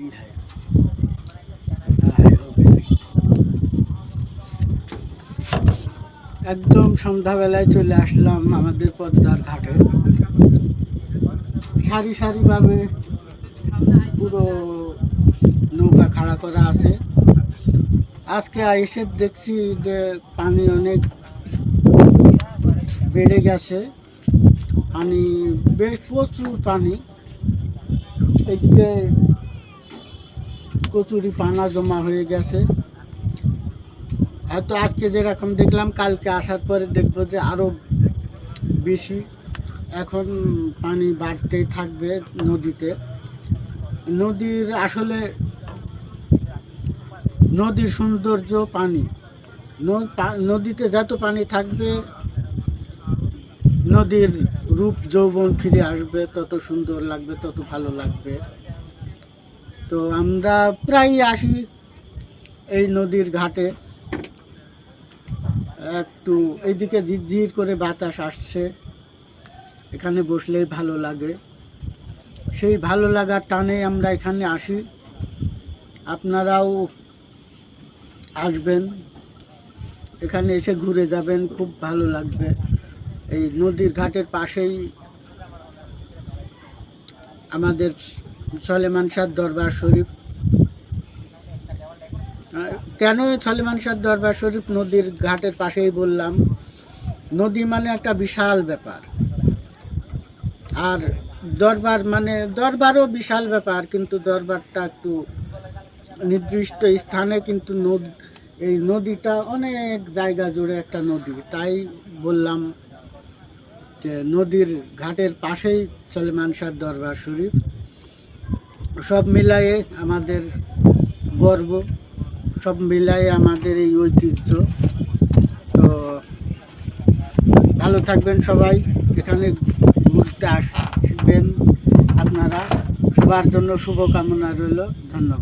Baby है। हाय ओ baby. একদম সন্ধ্যাবেলায় চলে আসলাম আমাদের পদ্মার ঘাটে। সারি সারিভাবে পুরো নৌকা খাড়া করা আছে। আজকে এসে দেখছি যে পানি অনেক বেড়ে গেছে, পানি বেশ প্রচুর পানি। এদিকে কচুরি পানা জমা হয়ে গেছে। হয়তো আজকে যেরকম দেখলাম কালকে আসার পরে দেখবো যে আরও বেশি। এখন পানি বাড়তেই থাকবে নদীতে। নদীর আসলে নদীর সৌন্দর্য পানি। নদীতে যত পানি থাকবে নদীর রূপ যৌবন ফিরে আসবে, তত সুন্দর লাগবে, তত ভালো লাগবে। তো আমরা প্রায় আসি এই নদীর ঘাটে। একটু এইদিকে ঝিরঝির করে বাতাস আসছে, এখানে বসলেই ভালো লাগে। সেই ভালো লাগার টানে আমরা এখানে আসি। আপনারাও আসবেন, এখানে এসে ঘুরে যাবেন, খুব ভালো লাগবে। এই নদীর ঘাটের পাশেই আমাদের সলেমান শাহ দরবার শরীফ। কেন সলেমান শাহ দরবার শরীফ নদীর ঘাটের পাশেই বললাম, নদী মানে একটা বিশাল ব্যাপার। আর দরবার মানে দরবারও বিশাল ব্যাপার, কিন্তু দরবারটা একটু নির্দিষ্ট স্থানে, কিন্তু এই নদীটা অনেক জায়গা জুড়ে একটা নদী। তাই বললাম যে নদীর ঘাটের পাশেই সলেমান শাহ দরবার শরীফ। সব মিলায়ে আমাদের গর্ব, সব মিলায়ে আমাদের এই ঐতিহ্য। তো ভালো থাকবেন সবাই, এখানে ঘুরতে আসবেন আপনারা। সবার জন্য শুভকামনা রইল। ধন্যবাদ।